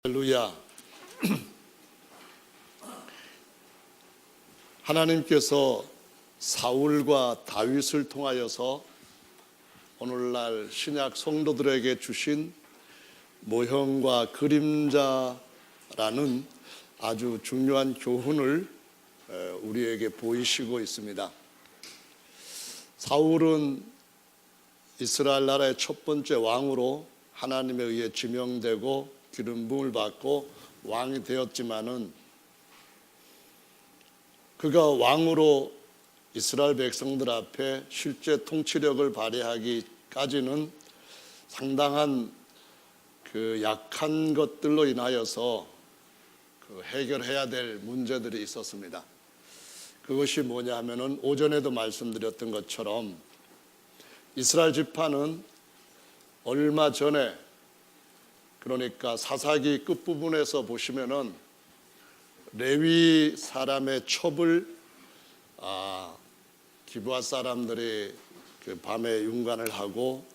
할렐루야. 하나님께서 사울과 다윗을 통하여서 오늘날 신약 성도들에게 주신 모형과 그림자라는 아주 중요한 교훈을 우리에게 보이시고 있습니다. 사울은 이스라엘 나라의 첫 번째 왕으로 하나님에 의해 지명되고 기름 부음을 받고 왕이 되었지만은 그가 왕으로 이스라엘 백성들 앞에 실제 통치력을 발휘하기까지는 상당한 그 약한 것들로 인하여서 해결해야 될 문제들이 있었습니다. 그것이 뭐냐 하면은 오전에도 말씀드렸던 것처럼 이스라엘 지파는 얼마 전에, 그러니까 사사기 끝부분에서 보시면은 레위 사람의 첩을 기브아 사람들이 그 밤에 윤관을 하고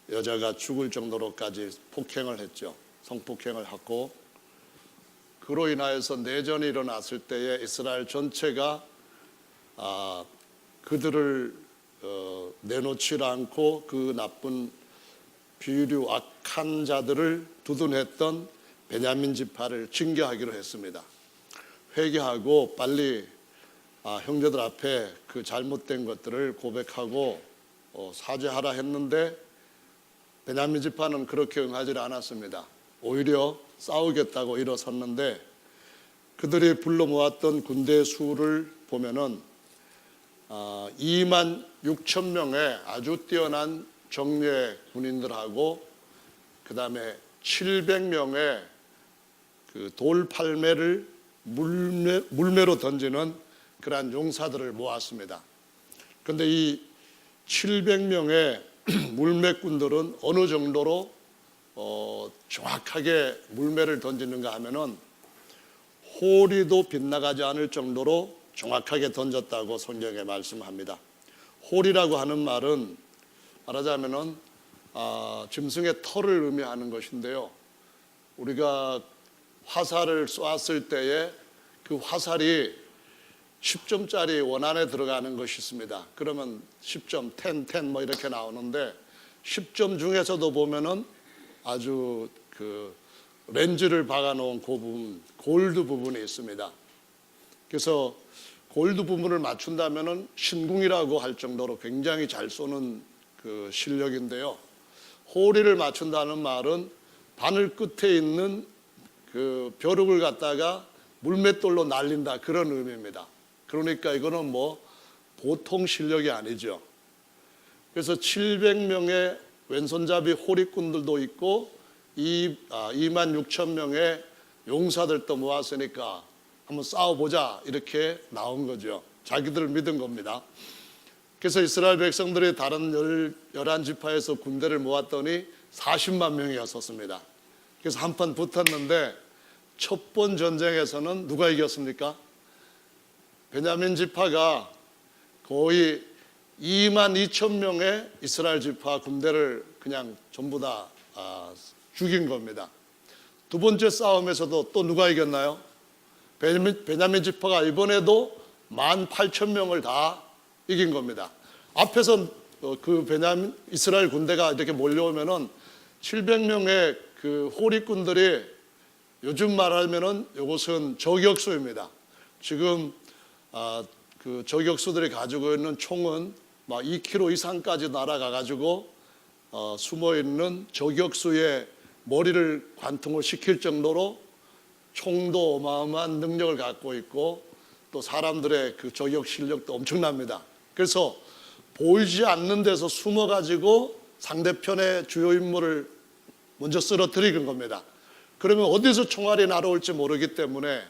여자가 죽을 정도로까지 폭행을 했죠. 성폭행을 하고, 그로 인하여서 내전이 일어났을 때에 이스라엘 전체가 그들을 내놓지 않고 그 나쁜 비류 악한 자들을 두둔했던 베냐민 지파를 징계하기로 했습니다. 회개하고 빨리 형제들 앞에 그 잘못된 것들을 고백하고 사죄하라 했는데 베냐민 지파는 그렇게 응하지 않았습니다. 오히려 싸우겠다고 일어섰는데 그들이 불러 모았던 군대 수를 보면은 2만 6천 명의 아주 뛰어난 정예 군인들하고 그 다음에 700명의 그 돌팔매를 물매로 던지는 그러한 용사들을 모았습니다. 그런데 이 700명의 물매꾼들은 어느 정도로 정확하게 물매를 던지는가 하면은 호리도 빗나가지 않을 정도로 정확하게 던졌다고 성경에 말씀합니다. 호리라고 하는 말은 말하자면은 짐승의 털을 의미하는 것인데요. 우리가 화살을 쏘았을 때에 그 화살이 10점짜리 원안에 들어가는 것이 있습니다. 그러면 10점, 10 뭐 이렇게 나오는데 10점 중에서도 보면은 아주 그 렌즈를 박아놓은 그 부분, 골드 부분이 있습니다. 그래서 골드 부분을 맞춘다면은 신궁이라고 할 정도로 굉장히 잘 쏘는 그 실력인데요. 호리를 맞춘다는 말은 바늘 끝에 있는 그 벼룩을 갖다가 물맷돌로 날린다, 그런 의미입니다. 그러니까 이거는 뭐 보통 실력이 아니죠. 그래서 700명의 왼손잡이 호리꾼들도 있고 2만 6천 명의 용사들도 모았으니까 한번 싸워보자, 이렇게 나온 거죠. 자기들을 믿은 겁니다. 그래서 이스라엘 백성들이 다른 11지파에서 군대를 모았더니 40만 명이었었습니다. 그래서 한판 붙었는데 첫 번 전쟁에서는 누가 이겼습니까? 베냐민 지파가 거의 2만 2천 명의 이스라엘 지파 군대를 그냥 전부 다 죽인 겁니다. 두 번째 싸움에서도 또 누가 이겼나요? 베냐민 지파가 이번에도 18,000명을 다 이긴 겁니다. 앞에서 그 베냐민 이스라엘 군대가 이렇게 몰려오면은 700명의 그 호리꾼들이, 요즘 말하면은 이것은 저격수입니다. 지금 그 저격수들이 가지고 있는 총은 막 2km 이상까지 날아가 가지고 숨어 있는 저격수의 머리를 관통을 시킬 정도로 총도 어마어마한 능력을 갖고 있고 또 사람들의 그 저격 실력도 엄청납니다. 그래서 보이지 않는 데서 숨어 가지고 상대편의 주요 인물을 먼저 쓰러뜨리는 겁니다. 그러면 어디서 총알이 날아올지 모르기 때문에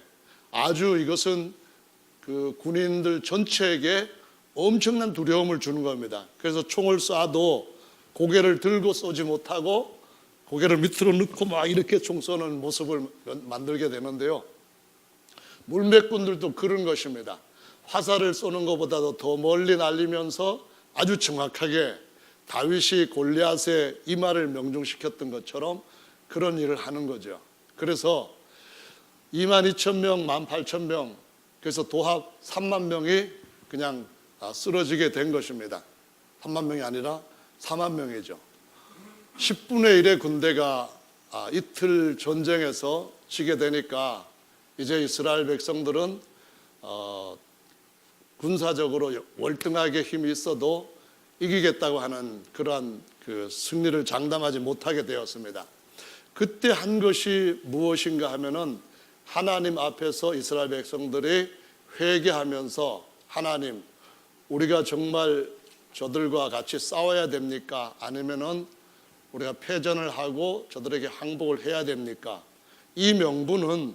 아주 이것은 그 군인들 전체에게 엄청난 두려움을 주는 겁니다. 그래서 총을 쏴도 고개를 들고 쏘지 못하고 고개를 밑으로 넣고 막 이렇게 총 쏘는 모습을 만들게 되는데요. 물매꾼들도 그런 것입니다. 화살을 쏘는 것보다도 더 멀리 날리면서 아주 정확하게 다윗이 골리앗의 이마를 명중시켰던 것처럼 그런 일을 하는 거죠. 그래서 22,000명, 18,000명, 그래서 도합 3만 명이 그냥 쓰러지게 된 것입니다. 3만 명이 아니라 4만 명이죠. 10분의 1의 군대가 이틀 전쟁에서 지게 되니까 이제 이스라엘 백성들은 군사적으로 월등하게 힘이 있어도 이기겠다고 하는 그러한 그 승리를 장담하지 못하게 되었습니다. 그때 한 것이 무엇인가 하면은 하나님 앞에서 이스라엘 백성들이 회개하면서 하나님, 우리가 정말 저들과 같이 싸워야 됩니까? 아니면은 우리가 패전을 하고 저들에게 항복을 해야 됩니까? 이 명분은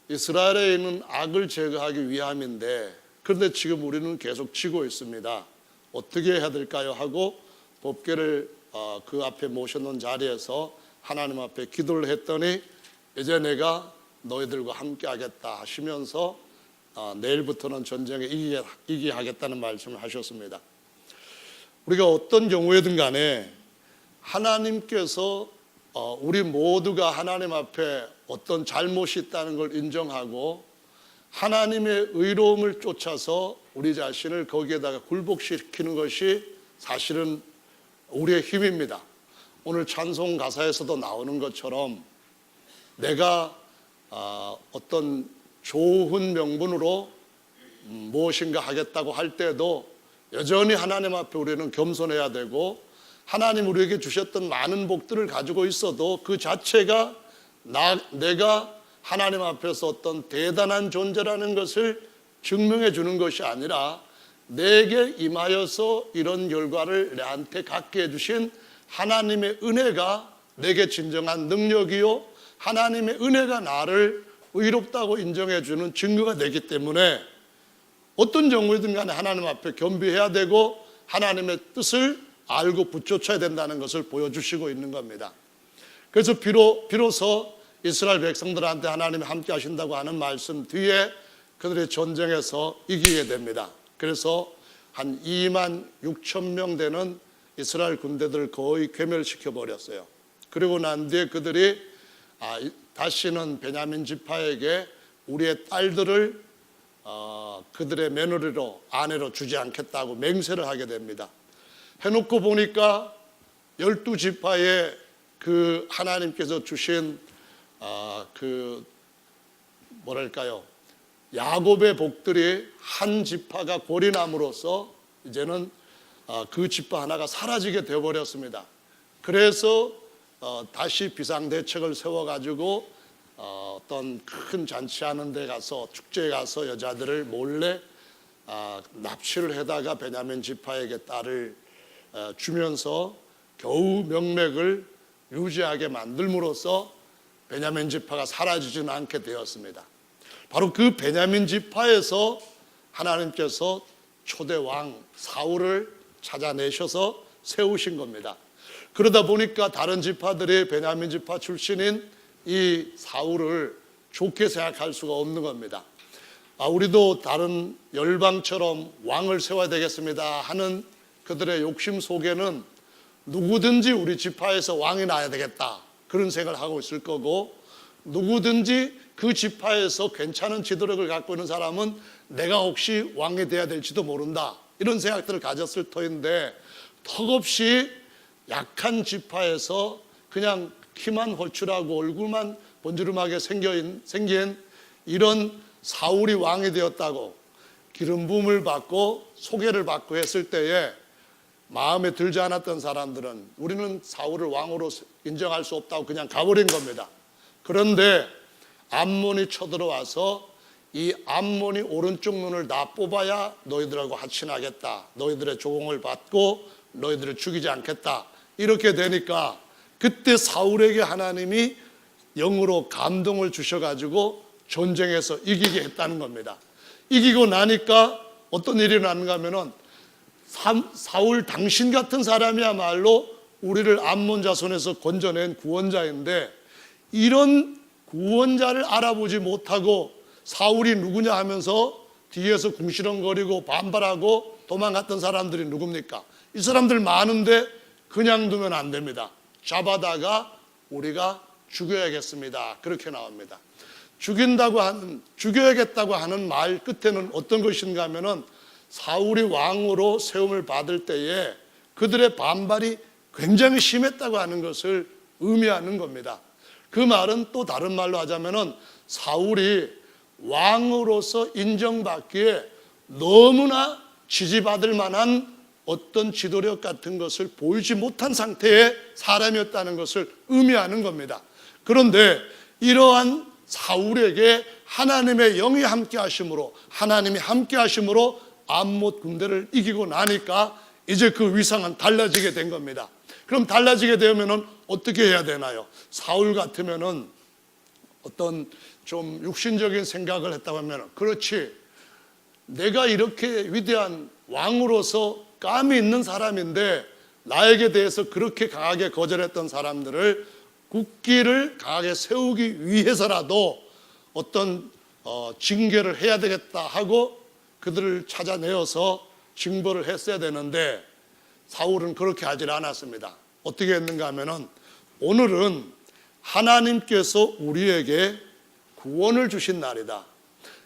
이스라엘에 있는 악을 제거하기 위함인데, 그런데 지금 우리는 계속 지고 있습니다. 어떻게 해야 될까요? 하고 법궤를 그 앞에 모셔놓은 자리에서 하나님 앞에 기도를 했더니 이제 내가 너희들과 함께 하겠다 하시면서 내일부터는 전쟁에 이기게 하겠다는 말씀을 하셨습니다. 우리가 어떤 경우에든 간에 하나님께서 우리 모두가 하나님 앞에 어떤 잘못이 있다는 걸 인정하고 하나님의 의로움을 쫓아서 우리 자신을 거기에다가 굴복시키는 것이 사실은 우리의 힘입니다. 오늘 찬송 가사에서도 나오는 것처럼 내가 어떤 좋은 명분으로 무엇인가 하겠다고 할 때도 여전히 하나님 앞에 우리는 겸손해야 되고, 하나님 우리에게 주셨던 많은 복들을 가지고 있어도 그 자체가 내가 하나님 앞에서 어떤 대단한 존재라는 것을 증명해 주는 것이 아니라 내게 임하여서 이런 결과를 내한테 갖게 해주신 하나님의 은혜가 내게 진정한 능력이요, 하나님의 은혜가 나를 의롭다고 인정해 주는 증거가 되기 때문에 어떤 경우이든 간에 하나님 앞에 겸비해야 되고 하나님의 뜻을 알고 붙여쳐야 된다는 것을 보여주시고 있는 겁니다. 그래서 비로소 이스라엘 백성들한테 하나님이 함께 하신다고 하는 말씀 뒤에 그들의 전쟁에서 이기게 됩니다. 그래서 한 26,000명 되는 이스라엘 군대들을 거의 괴멸시켜 버렸어요. 그리고 난 뒤에 그들이 다시는 베냐민 지파에게 우리의 딸들을 그들의 며느리로, 아내로 주지 않겠다고 맹세를 하게 됩니다. 해놓고 보니까 12지파에 그 하나님께서 주신 그 뭐랄까요, 야곱의 복들이 한 지파가 고린함으로써 이제는 그 지파 하나가 사라지게 되어버렸습니다. 그래서 다시 비상대책을 세워가지고 어떤 큰 잔치하는 데 가서, 축제에 가서 여자들을 몰래 납치를 해다가 베냐민 지파에게 딸을 주면서 겨우 명맥을 유지하게 만들므로써 베냐민 지파가 사라지지는 않게 되었습니다. 바로 그 베냐민 지파에서 하나님께서 초대 왕 사울을 찾아내셔서 세우신 겁니다. 그러다 보니까 다른 지파들이 베냐민 지파 출신인 이 사울을 좋게 생각할 수가 없는 겁니다. 우리도 다른 열방처럼 왕을 세워야 되겠습니다 하는 그들의 욕심 속에는 누구든지 우리 지파에서 왕이 나야 되겠다 그런 생각을 하고 있을 거고, 누구든지 그 지파에서 괜찮은 지도력을 갖고 있는 사람은 내가 혹시 왕이 돼야 될지도 모른다 이런 생각들을 가졌을 터인데, 턱없이 약한 지파에서 그냥 키만 홀출하고 얼굴만 번지름하게 생긴 이런 사울이 왕이 되었다고 기름 부음을 받고 소개를 받고 했을 때에 마음에 들지 않았던 사람들은 우리는 사울을 왕으로 인정할 수 없다고 그냥 가버린 겁니다. 그런데 암몬이 쳐들어와서 이 암몬이 오른쪽 눈을 다 뽑아야 너희들하고 하친하겠다, 너희들의 조공을 받고 너희들을 죽이지 않겠다, 이렇게 되니까 그때 사울에게 하나님이 영으로 감동을 주셔가지고 전쟁에서 이기게 했다는 겁니다. 이기고 나니까 어떤 일이 나는가 하면은 사울 당신 같은 사람이야말로 우리를 암몬 자손에서 건져낸 구원자인데, 이런 구원자를 알아보지 못하고 사울이 누구냐 하면서 뒤에서 궁시렁거리고 반발하고 도망갔던 사람들이 누굽니까? 이 사람들 많은데 그냥 두면 안 됩니다. 잡아다가 우리가 죽여야겠습니다. 그렇게 나옵니다. 죽여야겠다고 하는 말 끝에는 어떤 것인가 하면은 사울이 왕으로 세움을 받을 때에 그들의 반발이 굉장히 심했다고 하는 것을 의미하는 겁니다. 그 말은 또 다른 말로 하자면은 사울이 왕으로서 인정받기에 너무나 지지받을 만한 어떤 지도력 같은 것을 보이지 못한 상태의 사람이었다는 것을 의미하는 겁니다. 그런데 이러한 사울에게 하나님의 영이 함께 하심으로, 하나님이 함께 하심으로 암못 군대를 이기고 나니까 이제 그 위상은 달라지게 된 겁니다. 그럼 달라지게 되면은 어떻게 해야 되나요? 사울 같으면은 어떤 좀 육신적인 생각을 했다고 하면, 그렇지, 내가 이렇게 위대한 왕으로서 감이 있는 사람인데 나에게 대해서 그렇게 강하게 거절했던 사람들을 국기를 강하게 세우기 위해서라도 어떤 징계를 해야 되겠다 하고 그들을 찾아내어서 징벌을 했어야 되는데 사울은 그렇게 하질 않았습니다. 어떻게 했는가 하면은 오늘은 하나님께서 우리에게 구원을 주신 날이다.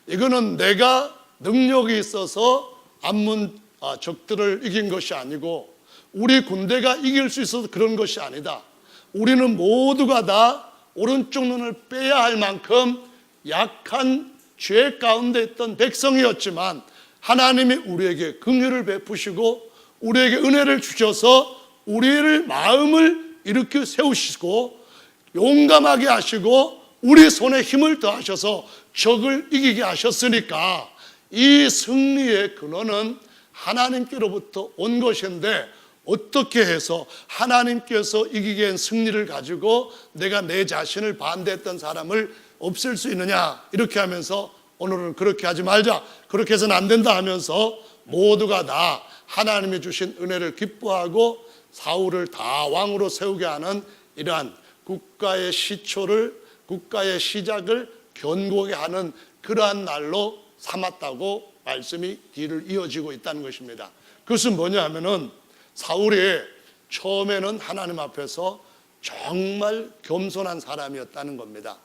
이거는 내가 능력이 있어서 암몬 적들을 이긴 것이 아니고 우리 군대가 이길 수 있어서 그런 것이 아니다. 우리는 모두가 다 오른쪽 눈을 빼야 할 만큼 약한 죄 가운데 있던 백성이었지만 하나님이 우리에게 긍휼을 베푸시고 우리에게 은혜를 주셔서 우리를 마음을 일으켜 세우시고 용감하게 하시고 우리 손에 힘을 더하셔서 적을 이기게 하셨으니까 이 승리의 근원은 하나님께로부터 온 것인데 어떻게 해서 하나님께서 이기게 한 승리를 가지고 내가 내 자신을 반대했던 사람을 없앨 수 있느냐, 이렇게 하면서 오늘은 그렇게 하지 말자, 그렇게 해서는 안 된다 하면서 모두가 다 하나님이 주신 은혜를 기뻐하고 사울을 다 왕으로 세우게 하는 이러한 국가의 시초를, 국가의 시작을 견고하게 하는 그러한 날로 삼았다고 말씀이 뒤를 이어지고 있다는 것입니다. 그것은 뭐냐 하면은 사울이 처음에는 하나님 앞에서 정말 겸손한 사람이었다는 겁니다.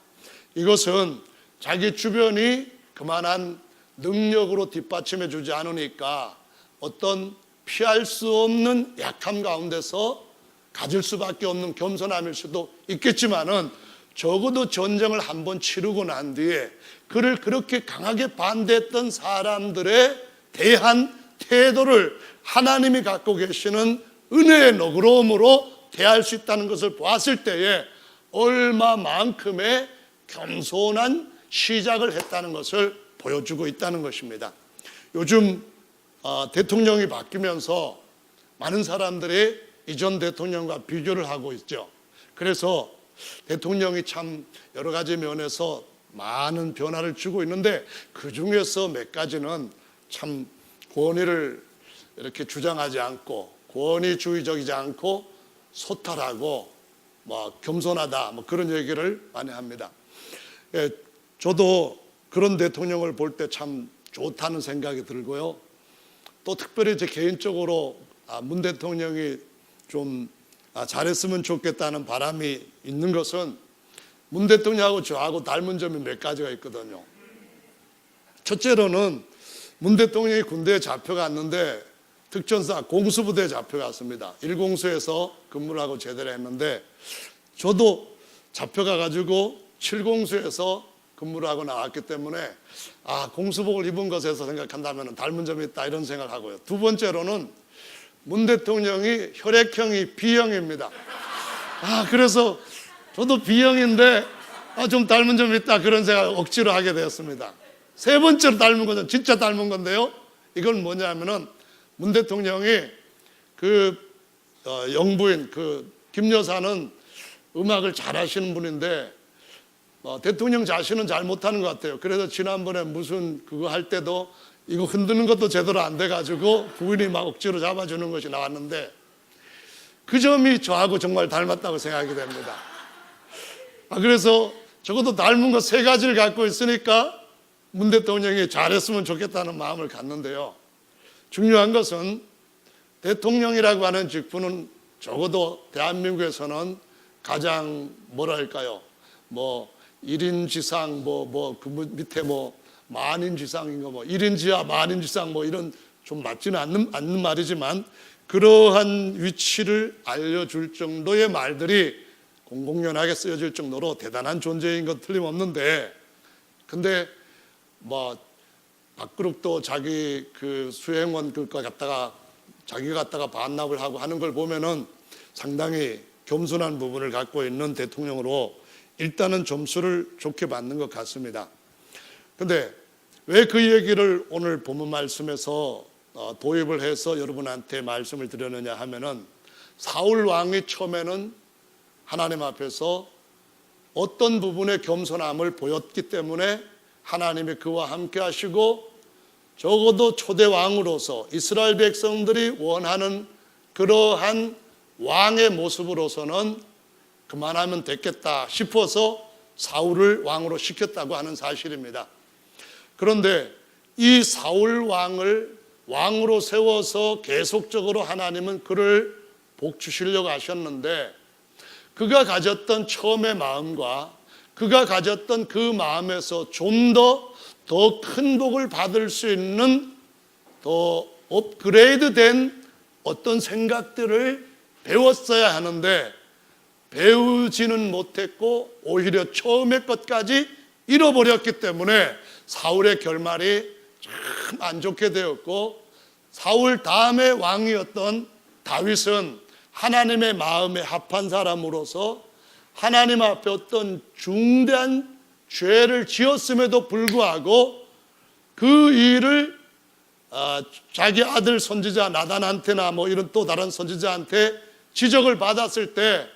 이것은 자기 주변이 그만한 능력으로 뒷받침해 주지 않으니까 어떤 피할 수 없는 약함 가운데서 가질 수밖에 없는 겸손함일 수도 있겠지만은 적어도 전쟁을 한번 치르고 난 뒤에 그를 그렇게 강하게 반대했던 사람들에 대한 태도를 하나님이 갖고 계시는 은혜의 너그러움으로 대할 수 있다는 것을 보았을 때에 얼마만큼의 겸손한 시작을 했다는 것을 보여주고 있다는 것입니다. 요즘 대통령이 바뀌면서 많은 사람들이 이전 대통령과 비교를 하고 있죠. 그래서 대통령이 참 여러 가지 면에서 많은 변화를 주고 있는데 그 중에서 몇 가지는 참 권위를 이렇게 주장하지 않고 권위주의적이지 않고 소탈하고 겸손하다 그런 얘기를 많이 합니다. 예, 저도 그런 대통령을 볼 때 참 좋다는 생각이 들고요. 또 특별히 제 개인적으로 문 대통령이 좀 잘했으면 좋겠다는 바람이 있는 것은 문 대통령하고 저하고 닮은 점이 몇 가지가 있거든요. 첫째로는 문 대통령이 군대에 잡혀갔는데 특전사 공수부대에 잡혀갔습니다. 1공수에서 근무를 하고 제대를 했는데 저도 잡혀가가지고 7공수에서 근무를 하고 나왔기 때문에 공수복을 입은 것에서 생각한다면 닮은 점이 있다 이런 생각을 하고요. 두 번째로는 문 대통령이 혈액형이 B형입니다. 그래서 저도 B형인데 좀 닮은 점이 있다 그런 생각을 억지로 하게 되었습니다. 세 번째로 닮은 것은 진짜 닮은 건데요. 이건 뭐냐면은 문 대통령이 영부인 김 여사는 음악을 잘하시는 분인데 대통령 자신은 잘 못하는 것 같아요. 그래서 지난번에 무슨 그거 할 때도 이거 흔드는 것도 제대로 안 돼가지고 부인이 막 억지로 잡아주는 것이 나왔는데 그 점이 저하고 정말 닮았다고 생각이 됩니다. 그래서 적어도 닮은 것 세 가지를 갖고 있으니까 문 대통령이 잘했으면 좋겠다는 마음을 갖는데요. 중요한 것은 대통령이라고 하는 직분은 적어도 대한민국에서는 가장 뭐랄까요, 뭐 1인 지상 그 밑에 만인 지상인가 1인 지하 만인 지상 이런 좀 맞지는 않는 말이지만 그러한 위치를 알려줄 정도의 말들이 공공연하게 쓰여질 정도로 대단한 존재인 것 틀림없는데, 근데 밥그릇도 자기 그 수행원 그거 갖다가 자기가 갖다가 반납을 하고 하는 걸 보면은 상당히 겸손한 부분을 갖고 있는 대통령으로 일단은 점수를 좋게 받는 것 같습니다. 근데 왜 그 얘기를 오늘 본문 말씀에서 도입을 해서 여러분한테 말씀을 드렸느냐 하면은, 사울 왕이 처음에는 하나님 앞에서 어떤 부분의 겸손함을 보였기 때문에 하나님이 그와 함께 하시고, 적어도 초대 왕으로서 이스라엘 백성들이 원하는 그러한 왕의 모습으로서는 그만하면 됐겠다 싶어서 사울을 왕으로 시켰다고 하는 사실입니다. 그런데 이 사울 왕을 왕으로 세워서 계속적으로 하나님은 그를 복주시려고 하셨는데, 그가 가졌던 처음의 마음과 그가 가졌던 그 마음에서 좀 더 큰 복을 받을 수 있는 더 업그레이드된 어떤 생각들을 배웠어야 하는데 배우지는 못했고 오히려 처음의 것까지 잃어버렸기 때문에 사울의 결말이 참 안 좋게 되었고, 사울 다음에 왕이었던 다윗은 하나님의 마음에 합한 사람으로서 하나님 앞에 어떤 중대한 죄를 지었음에도 불구하고 그 일을 자기 아들 선지자 나단한테나 이런 또 다른 선지자한테 지적을 받았을 때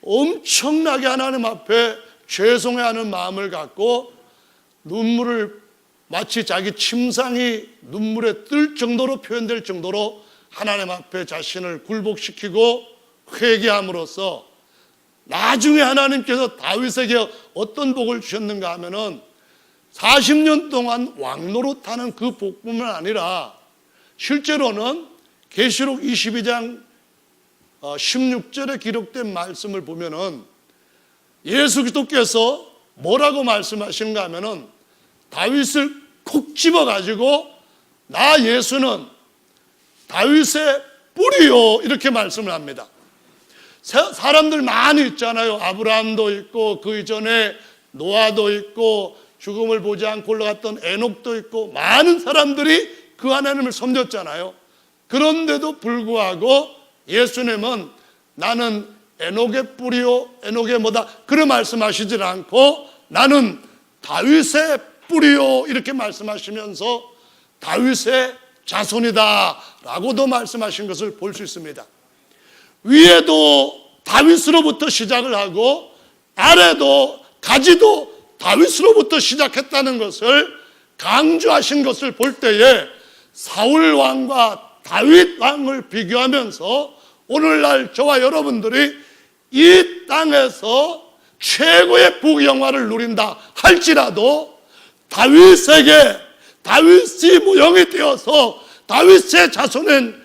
엄청나게 하나님 앞에 죄송해하는 마음을 갖고 눈물을 마치 자기 침상이 눈물에 뜰 정도로 표현될 정도로 하나님 앞에 자신을 굴복시키고 회개함으로써 나중에 하나님께서 다윗에게 어떤 복을 주셨는가 하면은 40년 동안 왕노릇하는 그 복뿐만 아니라 실제로는 계시록 22장 16절에 기록된 말씀을 보면은 예수 그리스도께서 뭐라고 말씀하시는가 하면은 다윗을 콕 집어가지고 나 예수는 다윗의 뿌리요 이렇게 말씀을 합니다. 사람들 많이 있잖아요. 아브라함도 있고 그 이전에 노아도 있고 죽음을 보지 않고 올라갔던 에녹도 있고 많은 사람들이 그 하나님을 섬겼잖아요. 그런데도 불구하고 예수님은 나는 에녹의 뿌리요 에녹의 뭐다 그런 말씀하시질 않고 나는 다윗의 뿌리요 이렇게 말씀하시면서 다윗의 자손이다 라고도 말씀하신 것을 볼 수 있습니다. 위에도 다윗으로부터 시작을 하고 아래도 가지도 다윗으로부터 시작했다는 것을 강조하신 것을 볼 때에 사울 왕과 다윗 왕을 비교하면서 오늘날 저와 여러분들이 이 땅에서 최고의 부귀영화를 누린다 할지라도 다윗에게 다윗이 모형이 되어서 다윗의 자손은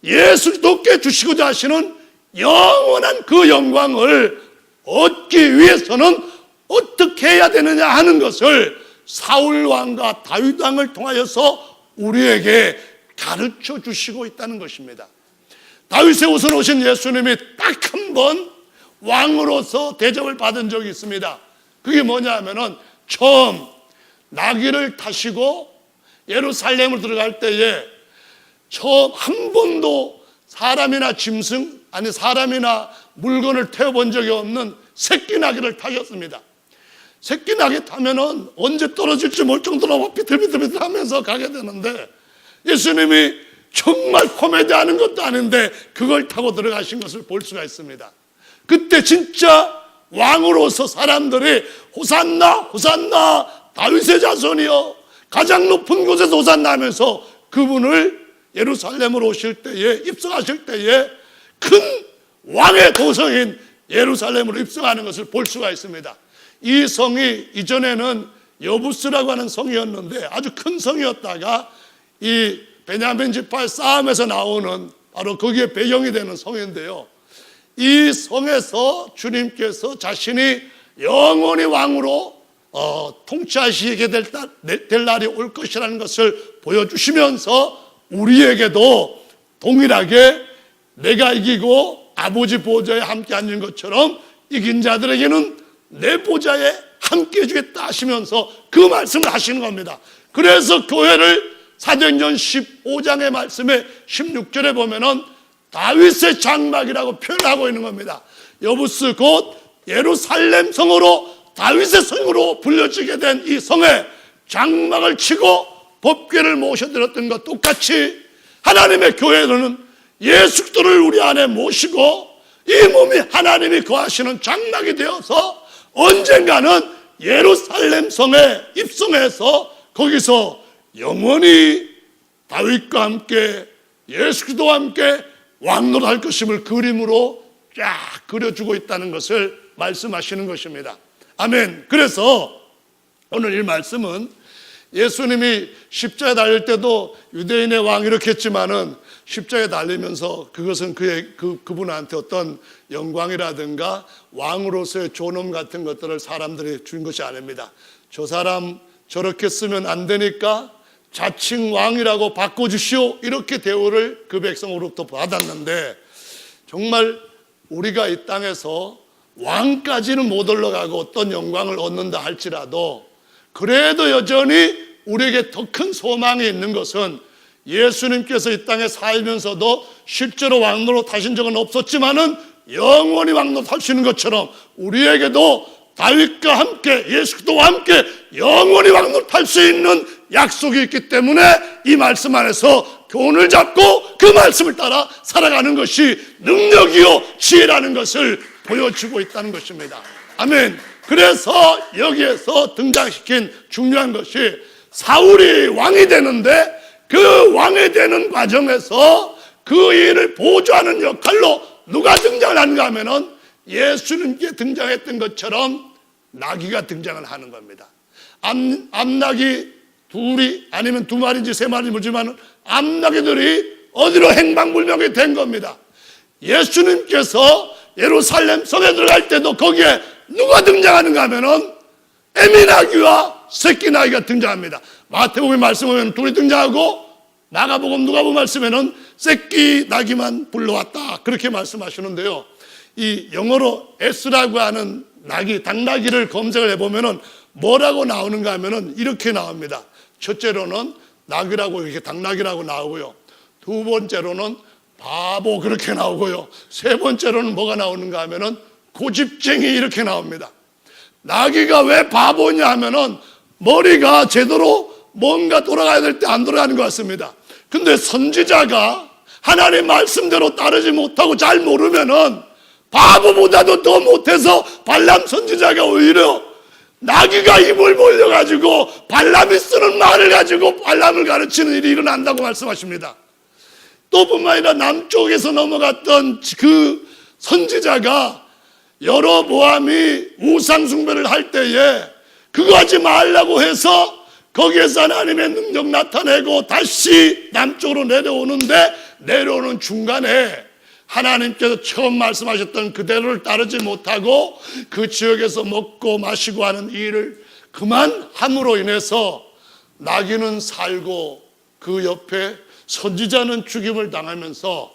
예수 그리스도께 주시고자 하시는 영원한 그 영광을 얻기 위해서는 어떻게 해야 되느냐 하는 것을 사울 왕과 다윗 왕을 통하여서 우리에게 가르쳐 주시고 있다는 것입니다. 다윗의 우선 오신 예수님이 딱 한 번 왕으로서 대접을 받은 적이 있습니다. 그게 뭐냐 하면은 처음 나귀를 타시고 예루살렘을 들어갈 때에 처음 한 번도 사람이나 짐승 아니 사람이나 물건을 태워본 적이 없는 새끼 나귀를 타셨습니다. 새끼 나귀 타면은 언제 떨어질지 모를 정도로 비틀비틀비틀 하면서 가게 되는데 예수님이 정말 코미디하는 것도 아닌데 그걸 타고 들어가신 것을 볼 수가 있습니다. 그때 진짜 왕으로서 사람들이 호산나 호산나 다윗의 자손이여 가장 높은 곳에서 호산나 하면서 그분을 예루살렘으로 오실 때에 입성하실 때에 큰 왕의 도성인 예루살렘으로 입성하는 것을 볼 수가 있습니다. 이 성이 이전에는 여부스라고 하는 성이었는데 아주 큰 성이었다가 이 베냐민 지파의 싸움에서 나오는 바로 거기에 배경이 되는 성인데요. 이 성에서 주님께서 자신이 영원히 왕으로 통치하시게 될 날이 올 것이라는 것을 보여주시면서 우리에게도 동일하게 내가 이기고 아버지 보좌에 함께 앉는 것처럼 이긴 자들에게는 내 보좌에 함께 해주겠다 하시면서 그 말씀을 하시는 겁니다. 그래서 교회를 사도행전 15장의 말씀에 16절에 보면은 다윗의 장막이라고 표현하고 있는 겁니다. 여부스 곧 예루살렘 성으로 다윗의 성으로 불려지게 된 이 성에 장막을 치고 법궤를 모셔드렸던 것 똑같이 하나님의 교회는 예수 그리스도를 우리 안에 모시고 이 몸이 하나님이 거하시는 장막이 되어서 언젠가는 예루살렘 성에 입성해서 거기서 영원히 다윗과 함께 예수 그리스도와 함께 왕노릇할 것임을 그림으로 쫙 그려주고 있다는 것을 말씀하시는 것입니다. 아멘. 그래서 오늘 이 말씀은 예수님이 십자가에 달릴 때도 유대인의 왕 이렇게 했지만은 십자가에 달리면서 그것은 그분한테 어떤 영광이라든가 왕으로서의 존엄 같은 것들을 사람들이 준 것이 아닙니다. 저 사람 저렇게 쓰면 안 되니까 자칭 왕이라고 바꿔주시오, 이렇게 대우를 그 백성으로부터 받았는데, 정말 우리가 이 땅에서 왕까지는 못 올라가고 어떤 영광을 얻는다 할지라도 그래도 여전히 우리에게 더 큰 소망이 있는 것은 예수님께서 이 땅에 살면서도 실제로 왕노릇 하신 적은 없었지만은 영원히 왕노릇 하시는 것처럼 우리에게도 다윗과 함께 예수 그리스도와 함께 영원히 왕노릇 할 수 있는 약속이 있기 때문에 이 말씀 안에서 교훈을 잡고 그 말씀을 따라 살아가는 것이 능력이요 지혜라는 것을 보여주고 있다는 것입니다. 아멘. 그래서 여기에서 등장시킨 중요한 것이 사울이 왕이 되는데 그 왕이 되는 과정에서 그 일을 보조하는 역할로 누가 등장을 하는가 하면은 예수님께 등장했던 것처럼 나귀가 등장을 하는 겁니다. 암나귀 둘이 아니면 두 마리인지 세 마리인지 모르지만 암나귀들이 어디로 행방불명이 된 겁니다. 예수님께서 예루살렘 성에 들어갈 때도 거기에 누가 등장하는가 하면은 에미나귀와 새끼나귀가 등장합니다. 마태복음 말씀 보면 둘이 등장하고 마가복음 누가복음 말씀에는 새끼나귀만 불러왔다 그렇게 말씀하시는데요. 이 영어로 S라고 하는 나귀, 당나귀를 검색을 해보면은 뭐라고 나오는가 하면은 이렇게 나옵니다. 첫째로는 나귀라고 이렇게 당나귀라고 나오고요. 두 번째로는 바보 그렇게 나오고요. 세 번째로는 뭐가 나오는가 하면은 고집쟁이 이렇게 나옵니다. 나귀가 왜 바보냐 하면은 머리가 제대로 뭔가 돌아가야 될 때 안 돌아가는 것 같습니다. 근데 선지자가 하나님 말씀대로 따르지 못하고 잘 모르면은 바보보다도 더 못해서 발람 선지자가 오히려 나귀가 입을 벌려가지고 발람이 쓰는 말을 가지고 발람을 가르치는 일이 일어난다고 말씀하십니다. 또 뿐만 아니라 남쪽에서 넘어갔던 그 선지자가 여로보암이 우상숭배를 할 때에 그거 하지 말라고 해서 거기에서 하나님의 능력 나타내고 다시 남쪽으로 내려오는데 내려오는 중간에 하나님께서 처음 말씀하셨던 그대로를 따르지 못하고 그 지역에서 먹고 마시고 하는 일을 그만함으로 인해서 나귀는 살고 그 옆에 선지자는 죽임을 당하면서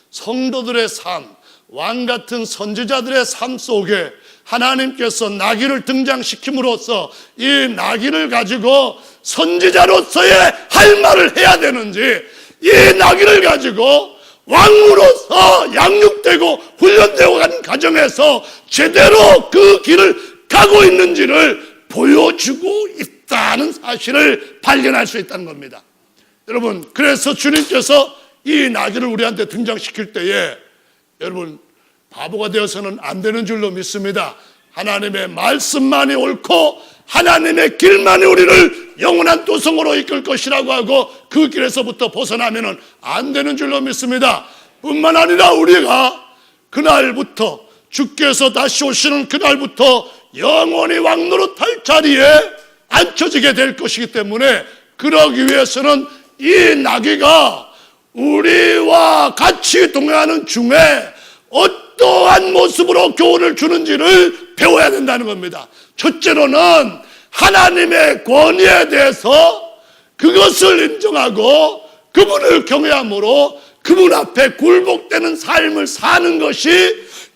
성도들의 삶, 왕 같은 선지자들의 삶 속에 하나님께서 나귀를 등장시킴으로써 이 나귀를 가지고 선지자로서의 할 말을 해야 되는지 이 나귀를 가지고 왕으로서 양육되고 훈련되고 가는 과정에서 제대로 그 길을 가고 있는지를 보여주고 있다는 사실을 발견할 수 있다는 겁니다. 여러분, 그래서 주님께서 이 나귀를 우리한테 등장시킬 때에 여러분 바보가 되어서는 안 되는 줄로 믿습니다. 하나님의 말씀만이 옳고 하나님의 길만이 우리를 영원한 도성으로 이끌 것이라고 하고 그 길에서부터 벗어나면 안 되는 줄로 믿습니다. 뿐만 아니라 우리가 그날부터 주께서 다시 오시는 그날부터 영원히 왕노릇할 자리에 앉혀지게 될 것이기 때문에 그러기 위해서는 이 나귀가 우리와 같이 동행하는 중에 어떤 어떠한 모습으로 교훈을 주는지를 배워야 된다는 겁니다. 첫째로는 하나님의 권위에 대해서 그것을 인정하고 그분을 경외함으로 그분 앞에 굴복되는 삶을 사는 것이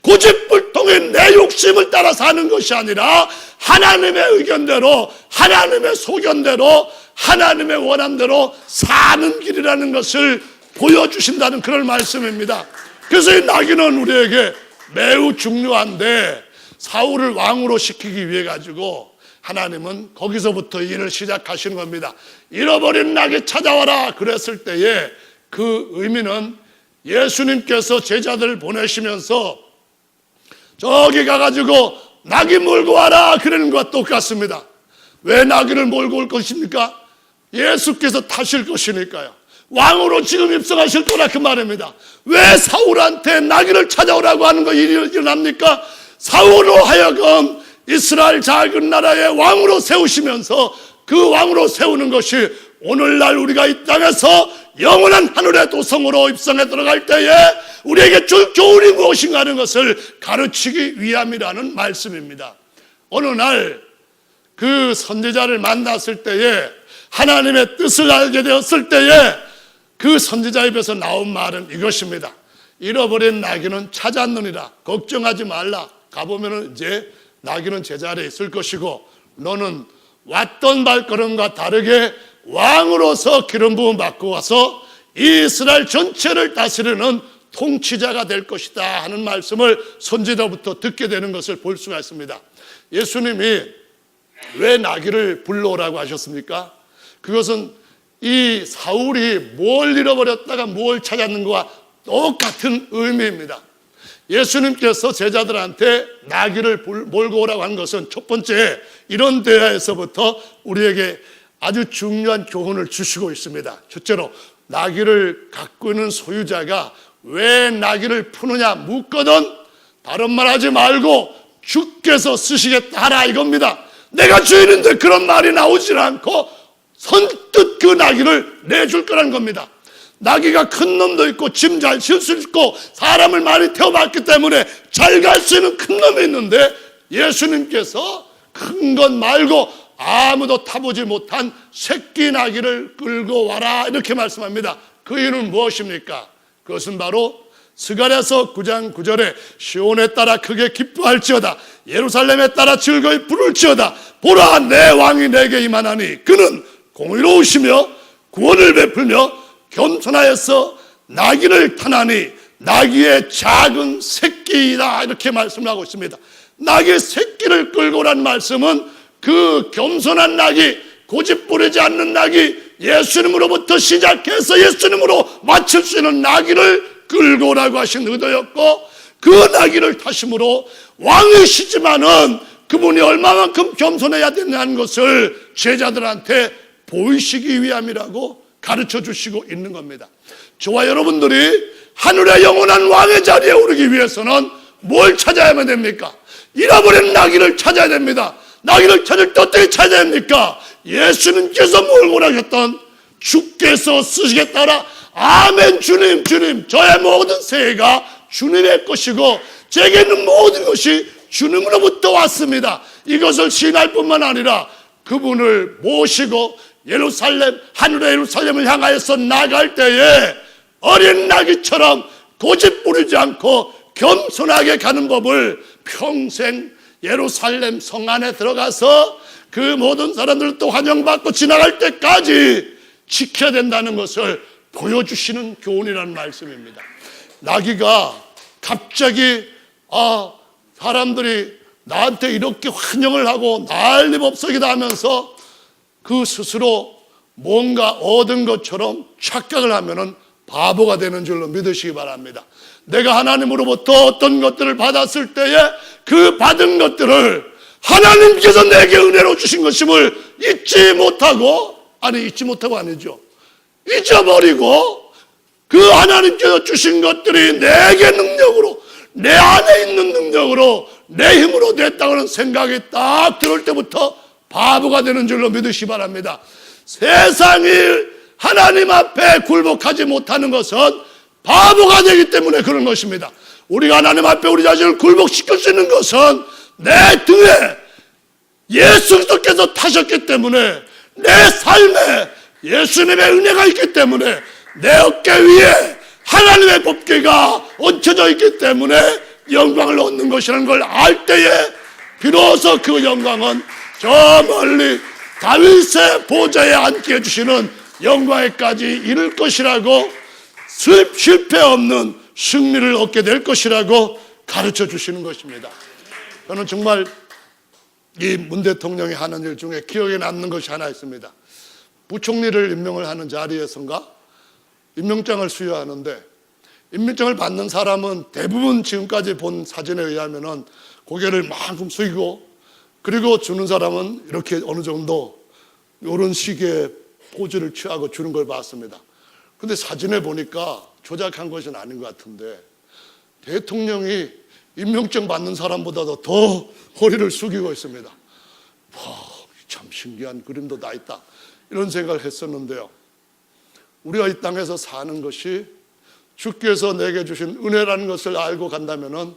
고집불통의 내 욕심을 따라 사는 것이 아니라 하나님의 의견대로, 하나님의 소견대로, 하나님의 원함대로 사는 길이라는 것을 보여주신다는 그런 말씀입니다. 그래서 이 나귀는 우리에게 매우 중요한데, 사울을 왕으로 시키기 위해 가지고 하나님은 거기서부터 일을 시작하시는 겁니다. 잃어버린 나귀 찾아와라 그랬을 때에 그 의미는 예수님께서 제자들을 보내시면서 저기 가가지고 나귀 몰고 와라 그러는 것과 똑같습니다. 왜 나귀를 몰고 올 것입니까? 예수께서 타실 것이니까요. 왕으로 지금 입성하실 거라 그 말입니다. 왜 사울한테 나귀를 찾아오라고 하는 거 일어납니까? 사울로 하여금 이스라엘 작은 나라의 왕으로 세우시면서 그 왕으로 세우는 것이 오늘날 우리가 이 땅에서 영원한 하늘의 도성으로 입성해 들어갈 때에 우리에게 줄 교훈이 무엇인가 하는 것을 가르치기 위함이라는 말씀입니다. 어느 날 그 선지자를 만났을 때에, 하나님의 뜻을 알게 되었을 때에 그 선지자 입에서 나온 말은 이것입니다. 잃어버린 나귀는 찾았느니라. 걱정하지 말라. 가보면은 이제 나귀는 제자리에 있을 것이고 너는 왔던 발걸음과 다르게 왕으로서 기름 부음 받고 와서 이스라엘 전체를 다스리는 통치자가 될 것이다 하는 말씀을 선지자부터 듣게 되는 것을 볼 수가 있습니다. 예수님이 왜 나귀를 불러오라고 하셨습니까? 그것은 이 사울이 뭘 잃어버렸다가 뭘 찾았는 것과 똑같은 의미입니다. 예수님께서 제자들한테 나귀를 몰고 오라고 한 것은 첫 번째, 이런 대화에서부터 우리에게 아주 중요한 교훈을 주시고 있습니다. 첫째로, 나귀를 갖고 있는 소유자가 왜 나귀를 푸느냐 묻거든 다른 말 하지 말고 주께서 쓰시겠다 하라 이겁니다. 내가 주인인데 그런 말이 나오질 않고 선뜻 그 나귀를 내줄 거라는 겁니다. 나귀가 큰 놈도 있고 짐 잘 실 수 있고 사람을 많이 태워봤기 때문에 잘 갈 수 있는 큰 놈이 있는데 예수님께서 큰 것 말고 아무도 타보지 못한 새끼 나귀를 끌고 와라 이렇게 말씀합니다. 그 이유는 무엇입니까? 그것은 바로 스가랴서 9장 9절에 시온에 따라 크게 기뻐할지어다 예루살렘에 따라 즐거이 부를지어다 보라 내 왕이 내게 임하나니 그는 공의로우시며 구원을 베풀며 겸손하여서 나귀를 타나니 나귀의 작은 새끼이다 이렇게 말씀을 하고 있습니다. 나귀의 새끼를 끌고 오라는 말씀은 그 겸손한 나귀, 고집부리지 않는 나귀, 예수님으로부터 시작해서 예수님으로 마칠 수 있는 나귀를 끌고 오라고 하신 의도였고, 그 나귀를 타심으로 왕이시지만은 그분이 얼마만큼 겸손해야 되냐는 것을 제자들한테 보이시기 위함이라고 가르쳐 주시고 있는 겁니다. 저와 여러분들이 하늘의 영원한 왕의 자리에 오르기 위해서는 뭘 찾아야만 됩니까? 잃어버린 나귀를 찾아야 됩니다. 나귀를 찾을 때 어떻게 찾아야 됩니까? 예수님께서 몰고 오라셨던 주께서 쓰시겠다라. 아멘. 주님, 주님, 저의 모든 세계가 주님의 것이고 제게 있는 모든 것이 주님으로부터 왔습니다. 이것을 신할 뿐만 아니라 그분을 모시고 예루살렘, 하늘의 예루살렘을 향하여서 나갈 때에 어린 나귀처럼 고집 부리지 않고 겸손하게 가는 법을 평생 예루살렘 성 안에 들어가서 그 모든 사람들 또 환영받고 지나갈 때까지 지켜야 된다는 것을 보여주시는 교훈이라는 말씀입니다. 나귀가 갑자기 사람들이 나한테 이렇게 환영을 하고 난리법석이다 하면서 그 스스로 뭔가 얻은 것처럼 착각을 하면은 바보가 되는 줄로 믿으시기 바랍니다. 내가 하나님으로부터 어떤 것들을 받았을 때에 그 받은 것들을 하나님께서 내게 은혜로 주신 것임을 잊지 못하고 아니죠. 잊어버리고 그 하나님께서 주신 것들이 내게 능력으로, 내 안에 있는 능력으로, 내 힘으로 됐다는 생각이 딱 들을 때부터 바보가 되는 줄로 믿으시기 바랍니다. 세상이 하나님 앞에 굴복하지 못하는 것은 바보가 되기 때문에 그런 것입니다. 우리가 하나님 앞에 우리 자신을 굴복시킬 수 있는 것은 내 등에 예수 그리스도께서 타셨기 때문에, 내 삶에 예수님의 은혜가 있기 때문에, 내 어깨 위에 하나님의 법궤가 얹혀져 있기 때문에 영광을 얻는 것이라는 걸 알 때에 비로소 그 영광은 저 멀리 다윗의 보좌에 앉게 해주시는 영광에까지 이를 것이라고, 실패 없는 승리를 얻게 될 것이라고 가르쳐 주시는 것입니다. 저는 정말 이 문 대통령이 하는 일 중에 기억에 남는 것이 하나 있습니다. 부총리를 임명을 하는 자리에선가 임명장을 수여하는데, 임명장을 받는 사람은 대부분 지금까지 본 사진에 의하면 고개를 만큼 숙이고, 그리고 주는 사람은 이렇게 어느 정도 이런 식의 포즈를 취하고 주는 걸 봤습니다. 근데 사진에 보니까 조작한 것은 아닌 것 같은데, 대통령이 임명장 받는 사람보다도 더 허리를 숙이고 있습니다. 참 신기한 그림도 다 있다, 이런 생각을 했었는데요. 우리가 이 땅에서 사는 것이 주께서 내게 주신 은혜라는 것을 알고 간다면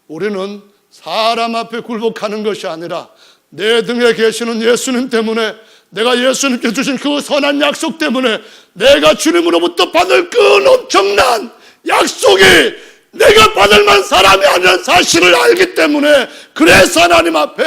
우리는 사람 앞에 굴복하는 것이 아니라 내 등에 계시는 예수님 때문에, 내가 예수님께 주신 그 선한 약속 때문에, 내가 주님으로부터 받을 그 엄청난 약속이 내가 받을 만한 사람이 아니라는 사실을 알기 때문에, 그래서 하나님 앞에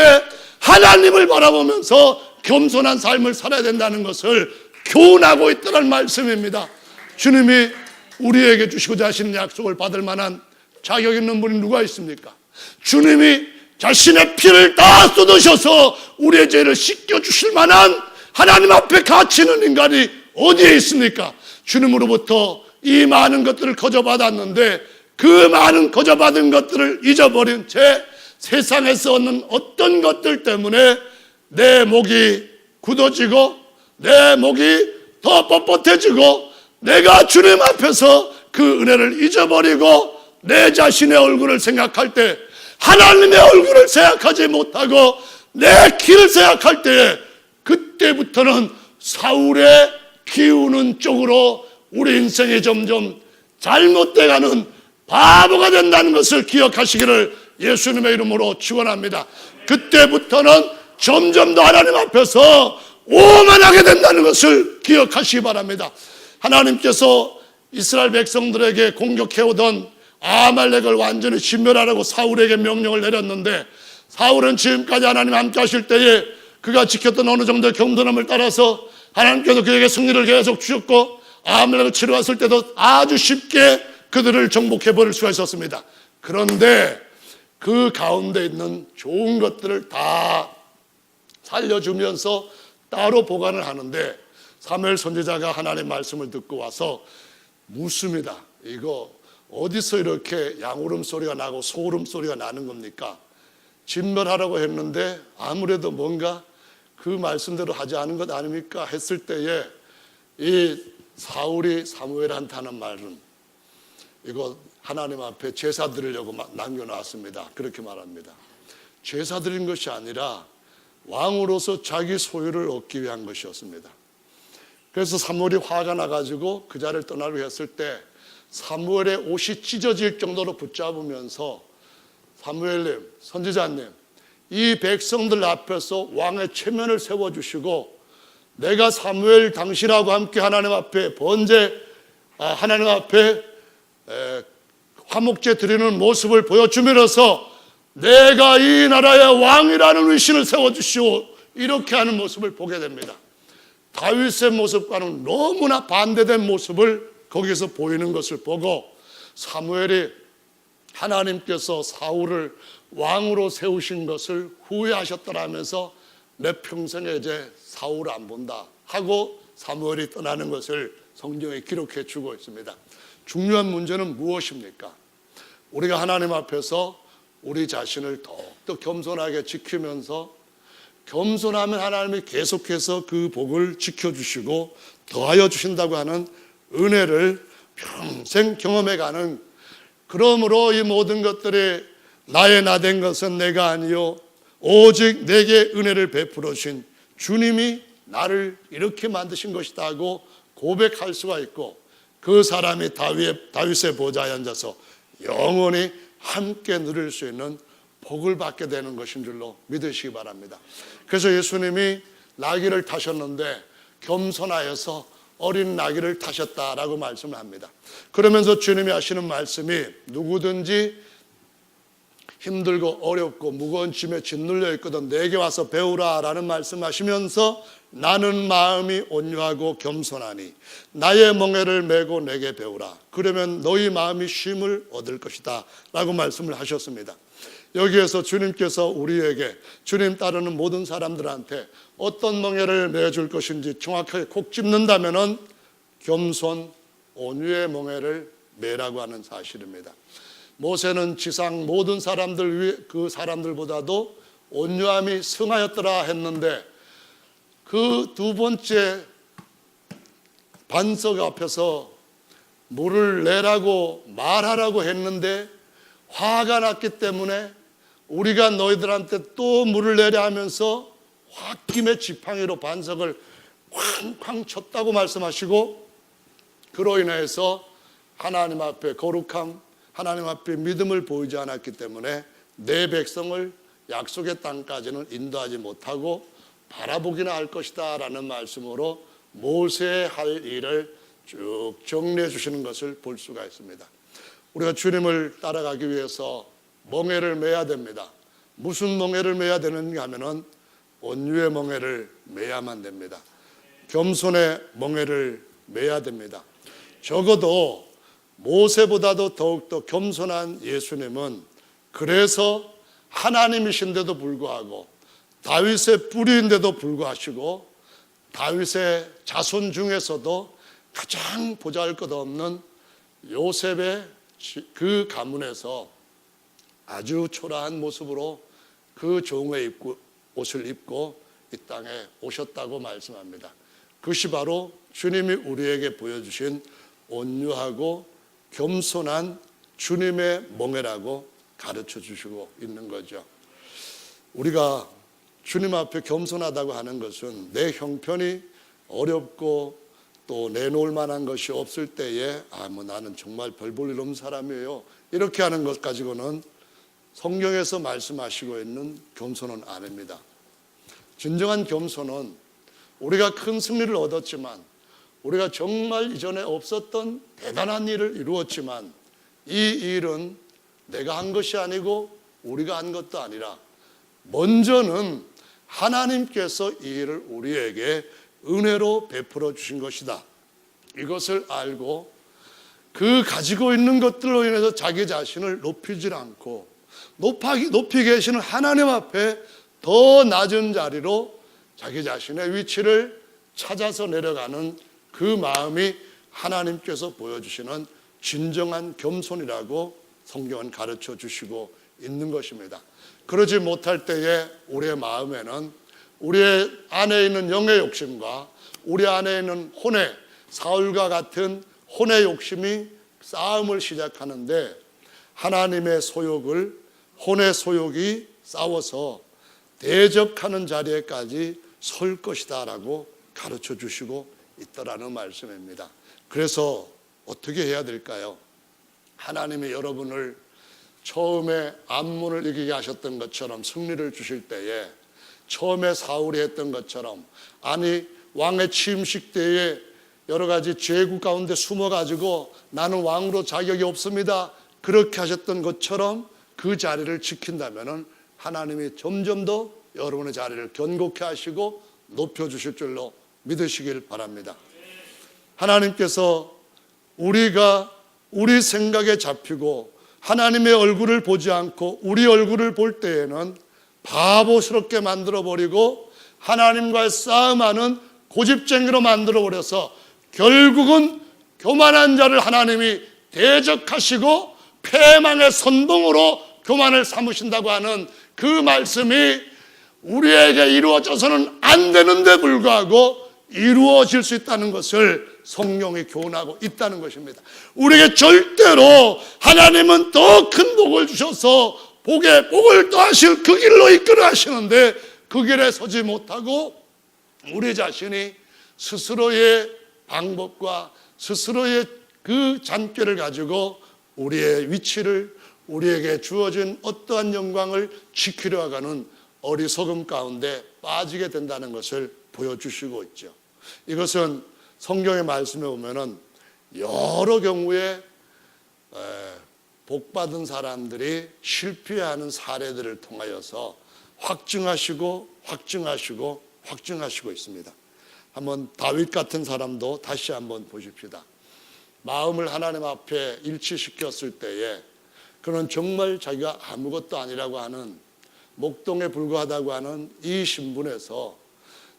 하나님을 바라보면서 겸손한 삶을 살아야 된다는 것을 교훈하고 있다는 말씀입니다. 주님이 우리에게 주시고자 하시는 약속을 받을 만한 자격 있는 분이 누가 있습니까? 주님이 자신의 피를 다 쏟으셔서 우리의 죄를 씻겨주실 만한 하나님 앞에 가치 있는 인간이 어디에 있습니까? 주님으로부터 이 많은 것들을 거저받았는데, 그 많은 거저받은 것들을 잊어버린 채 세상에서 얻는 어떤 것들 때문에 내 목이 굳어지고 내 목이 더 뻣뻣해지고, 내가 주님 앞에서 그 은혜를 잊어버리고 내 자신의 얼굴을 생각할 때, 하나님의 얼굴을 생각하지 못하고 내 길을 생각할 때에, 그때부터는 사울의 기우는 쪽으로 우리 인생이 점점 잘못돼가는 바보가 된다는 것을 기억하시기를 예수님의 이름으로 축원합니다. 그때부터는 점점 더 하나님 앞에서 오만하게 된다는 것을 기억하시기 바랍니다. 하나님께서 이스라엘 백성들에게 공격해오던 아말렉을 완전히 진멸하라고 사울에게 명령을 내렸는데, 사울은 지금까지 하나님 함께 하실 때에 그가 지켰던 어느 정도의 겸손함을 따라서 하나님께서 그에게 승리를 계속 주셨고, 아말렉을 치러 왔을 때도 아주 쉽게 그들을 정복해버릴 수가 있었습니다. 그런데 그 가운데 있는 좋은 것들을 다 살려주면서 따로 보관을 하는데, 사무엘 선지자가 하나님의 말씀을 듣고 와서 묻습니다. 이거 어디서 이렇게 양울음 소리가 나고 소울음 소리가 나는 겁니까? 진멸하라고 했는데 아무래도 뭔가 그 말씀대로 하지 않은 것 아닙니까? 했을 때에 이 사울이 사무엘한테 하는 말은, 이거 하나님 앞에 제사 드리려고 남겨놨습니다. 그렇게 말합니다. 제사 드린 것이 아니라 왕으로서 자기 소유를 얻기 위한 것이었습니다. 그래서 사무엘이 화가 나가지고 그 자리를 떠나려고 했을 때 사무엘의 옷이 찢어질 정도로 붙잡으면서, 사무엘님, 선지자님, 이 백성들 앞에서 왕의 체면을 세워주시고, 내가 사무엘 당신하고 함께 하나님 앞에 하나님 앞에 화목제 드리는 모습을 보여주면서 내가 이 나라의 왕이라는 위신을 세워주시오, 이렇게 하는 모습을 보게 됩니다. 다윗의 모습과는 너무나 반대된 모습을 거기서 보이는 것을 보고, 사무엘이 하나님께서 사울을 왕으로 세우신 것을 후회하셨더라면서 내 평생에 이제 사울 안 본다 하고 사무엘이 떠나는 것을 성경에 기록해 주고 있습니다. 중요한 문제는 무엇입니까? 우리가 하나님 앞에서 우리 자신을 더욱더 겸손하게 지키면서, 겸손하면 하나님이 계속해서 그 복을 지켜주시고 더하여 주신다고 하는 은혜를 평생 경험해가는, 그러므로 이 모든 것들이 나의 나된 것은 내가 아니요 오직 내게 은혜를 베풀어 주신 주님이 나를 이렇게 만드신 것이다 하고 고백할 수가 있고, 그 사람이 다윗의 보좌에 앉아서 영원히 함께 누릴 수 있는 복을 받게 되는 것인 줄로 믿으시기 바랍니다. 그래서 예수님이 나귀를 타셨는데 겸손하여서 어린 나귀를 타셨다라고 말씀을 합니다. 그러면서 주님이 하시는 말씀이 누구든지 힘들고 어렵고 무거운 짐에 짓눌려 있거든 내게 와서 배우라 라는 말씀하시면서 나는 마음이 온유하고 겸손하니 나의 멍에를 메고 내게 배우라 그러면 너희 마음이 쉼을 얻을 것이다 라고 말씀을 하셨습니다. 여기에서 주님께서 우리에게 주님 따르는 모든 사람들한테 어떤 멍에를 매줄 것인지 정확하게 콕 집는다면은 겸손 온유의 멍에를 매라고 하는 사실입니다. 모세는 지상 모든 사람들 위에 그 사람들보다도 온유함이 승하였더라 했는데 그 두 번째 반석 앞에서 물을 내라고 말하라고 했는데 화가 났기 때문에 우리가 너희들한테 또 물을 내려 하면서 홧김에 지팡이로 반석을 쾅쾅 쳤다고 말씀하시고 그로 인해서 하나님 앞에 거룩함 하나님 앞에 믿음을 보이지 않았기 때문에 내 백성을 약속의 땅까지는 인도하지 못하고 바라보기나 할 것이다 라는 말씀으로 모세의 할 일을 쭉 정리해 주시는 것을 볼 수가 있습니다. 우리가 주님을 따라가기 위해서 멍에를 매야 됩니다. 무슨 멍에를 매야 되는가 하면은 온유의 멍에를 매야만 됩니다. 겸손의 멍에를 매야 됩니다. 적어도 모세보다도 더욱더 겸손한 예수님은 그래서 하나님이신데도 불구하고 다윗의 뿌리인데도 불구하시고 다윗의 자손 중에서도 가장 보잘것없는 요셉의 그 가문에서 아주 초라한 모습으로 그 종의 옷을 입고 이 땅에 오셨다고 말씀합니다. 그것이 바로 주님이 우리에게 보여주신 온유하고 겸손한 주님의 멍에라고 가르쳐 주시고 있는 거죠. 우리가 주님 앞에 겸손하다고 하는 것은 내 형편이 어렵고 또 내놓을 만한 것이 없을 때에 나는 정말 별 볼 일 없는 사람이에요 이렇게 하는 것 가지고는 성경에서 말씀하시고 있는 겸손은 아닙니다. 진정한 겸손은 우리가 큰 승리를 얻었지만 우리가 정말 이전에 없었던 대단한 일을 이루었지만 이 일은 내가 한 것이 아니고 우리가 한 것도 아니라 먼저는 하나님께서 이 일을 우리에게 은혜로 베풀어 주신 것이다. 이것을 알고 그 가지고 있는 것들로 인해서 자기 자신을 높이질 않고 높이 계시는 하나님 앞에 더 낮은 자리로 자기 자신의 위치를 찾아서 내려가는 그 마음이 하나님께서 보여주시는 진정한 겸손이라고 성경은 가르쳐 주시고 있는 것입니다. 그러지 못할 때에 우리의 마음에는 우리의 안에 있는 영의 욕심과 우리 안에 있는 혼의 사울과 같은 혼의 욕심이 싸움을 시작하는데 하나님의 소욕을 혼의 소욕이 싸워서 대적하는 자리에까지 설 것이다 라고 가르쳐 주시고 있더라는 말씀입니다. 그래서 어떻게 해야 될까요? 하나님이 여러분을 처음에 암몬을 이기게 하셨던 것처럼 승리를 주실 때에 처음에 사울이 했던 것처럼 왕의 취임식 때에 여러 가지 죄국 가운데 숨어가지고 나는 왕으로 자격이 없습니다 그렇게 하셨던 것처럼 그 자리를 지킨다면 하나님이 점점 더 여러분의 자리를 견고케 하시고 높여주실 줄로 믿으시길 바랍니다. 하나님께서 우리가 우리 생각에 잡히고 하나님의 얼굴을 보지 않고 우리 얼굴을 볼 때에는 바보스럽게 만들어버리고 하나님과의 싸움하는 고집쟁이로 만들어버려서 결국은 교만한 자를 하나님이 대적하시고 패망의 선봉으로 교만을 삼으신다고 하는 그 말씀이 우리에게 이루어져서는 안 되는데 불구하고 이루어질 수 있다는 것을 성령이 교훈하고 있다는 것입니다. 우리에게 절대로 하나님은 더 큰 복을 주셔서 복에 복을 더하실 그 길로 이끌어 하시는데 그 길에 서지 못하고 우리 자신이 스스로의 방법과 스스로의 그 잔꾀를 가지고 우리의 위치를, 우리에게 주어진 어떠한 영광을 지키려 하는 어리석음 가운데 빠지게 된다는 것을 보여주시고 있죠. 이것은 성경의 말씀에 보면은 여러 경우에 복받은 사람들이 실패하는 사례들을 통하여서 확증하시고 있습니다. 한번 다윗 같은 사람도 다시 한번 보십시다. 마음을 하나님 앞에 일치시켰을 때에 그는 정말 자기가 아무것도 아니라고 하는, 목동에 불과하다고 하는 이 신분에서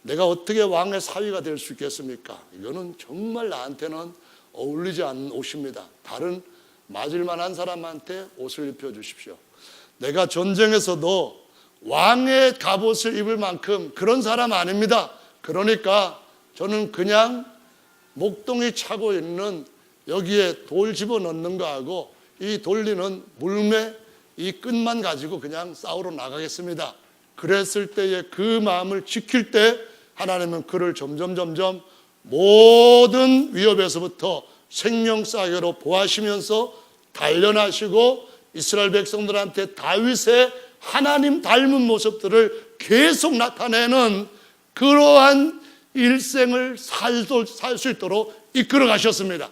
내가 어떻게 왕의 사위가 될 수 있겠습니까? 이거는 정말 나한테는 어울리지 않는 옷입니다. 다른 맞을 만한 사람한테 옷을 입혀주십시오. 내가 전쟁에서도 왕의 갑옷을 입을 만큼 그런 사람 아닙니다. 그러니까 저는 그냥 목동이 차고 있는 여기에 돌 집어넣는 거하고 이 돌리는 물매 이 끝만 가지고 그냥 싸우러 나가겠습니다. 그랬을 때에 그 마음을 지킬 때 하나님은 그를 점점 모든 위협에서부터 생명사계로 보하시면서 단련하시고 이스라엘 백성들한테 다윗의 하나님 닮은 모습들을 계속 나타내는 그러한 일생을 살 수 있도록 이끌어 가셨습니다.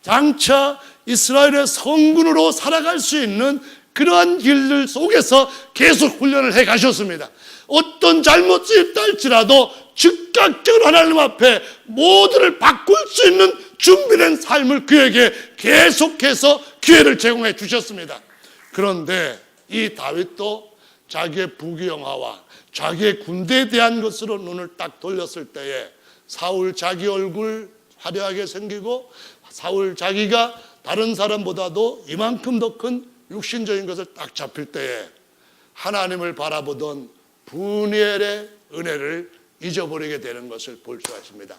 장차 이스라엘의 성군으로 살아갈 수 있는 그러한 길들 속에서 계속 훈련을 해 가셨습니다. 어떤 잘못이 있다 할지라도 즉각적으로 하나님 앞에 모두를 바꿀 수 있는 준비된 삶을 그에게 계속해서 기회를 제공해 주셨습니다. 그런데 이 다윗도 자기의 부귀영화와 자기의 군대에 대한 것으로 눈을 딱 돌렸을 때에 사울 자기 얼굴 화려하게 생기고 사울 자기가 다른 사람보다도 이만큼 더 큰 육신적인 것을 딱 잡힐 때에 하나님을 바라보던 분이엘의 은혜를 잊어버리게 되는 것을 볼 수 있습니다.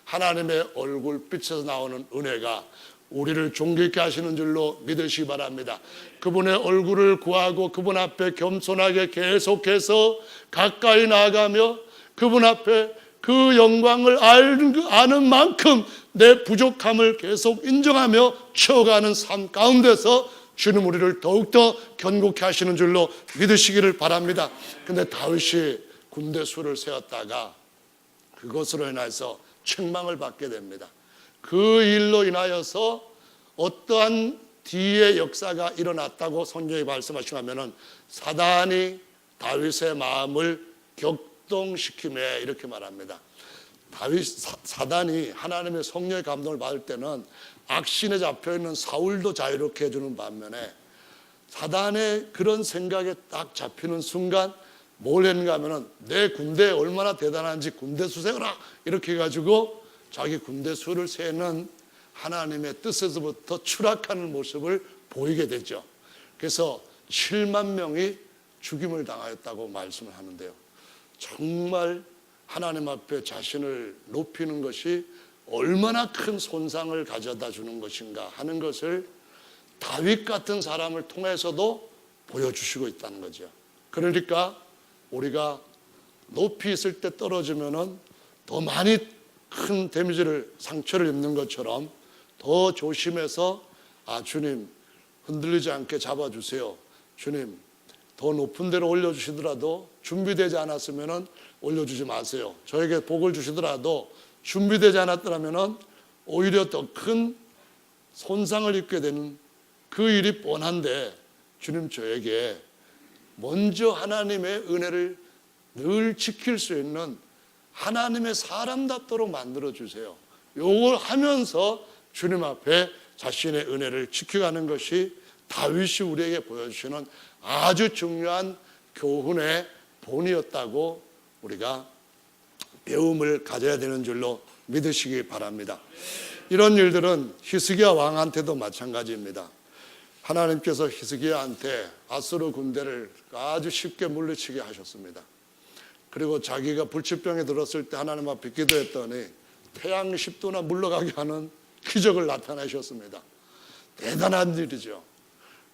하나님의 얼굴빛에서 나오는 은혜가 우리를 존귀케 하시는 줄로 믿으시기 바랍니다. 그분의 얼굴을 구하고 그분 앞에 겸손하게 계속해서 가까이 나아가며 그분 앞에 그 영광을 아는 만큼 내 부족함을 계속 인정하며 채워가는 삶 가운데서 주님 우리를 더욱더 견고케 하시는 줄로 믿으시기를 바랍니다. 근데 다윗이 군대 수를 세웠다가 그것으로 인해서 책망을 받게 됩니다. 그 일로 인하여서 어떠한 뒤의 역사가 일어났다고 성경이 말씀하시면은 사단이 다윗의 마음을 격동시키매 이렇게 말합니다. 사단이 하나님의 성령의 감동을 받을 때는 악신에 잡혀있는 사울도 자유롭게 해주는 반면에 사단의 그런 생각에 딱 잡히는 순간 뭘 했는가 하면은 내 군대 얼마나 대단한지 군대 수 세워라 이렇게 해가지고 자기 군대 수를 세는 하나님의 뜻에서부터 추락하는 모습을 보이게 되죠. 그래서 7만 명이 죽임을 당하였다고 말씀을 하는데요. 정말 하나님 앞에 자신을 높이는 것이 얼마나 큰 손상을 가져다 주는 것인가 하는 것을 다윗 같은 사람을 통해서도 보여주시고 있다는 거죠. 그러니까 우리가 높이 있을 때 떨어지면은 더 많이 큰 데미지를 상처를 입는 것처럼 더 조심해서 주님 흔들리지 않게 잡아주세요. 주님 더 높은 데로 올려주시더라도 준비되지 않았으면은 올려주지 마세요. 저에게 복을 주시더라도 준비되지 않았더라면 오히려 더 큰 손상을 입게 되는 그 일이 뻔한데 주님 저에게 먼저 하나님의 은혜를 늘 지킬 수 있는 하나님의 사람답도록 만들어주세요. 이걸 하면서 주님 앞에 자신의 은혜를 지켜가는 것이 다윗이 우리에게 보여주시는 아주 중요한 교훈의 본이었다고 우리가 배움을 가져야 되는 줄로 믿으시기 바랍니다. 이런 일들은 히스기야 왕한테도 마찬가지입니다. 하나님께서 히스기야한테 아수르 군대를 아주 쉽게 물리치게 하셨습니다. 그리고 자기가 불치병에 들었을 때 하나님 앞에 기도했더니 태양 10도나 물러가게 하는 기적을 나타내셨습니다. 대단한 일이죠.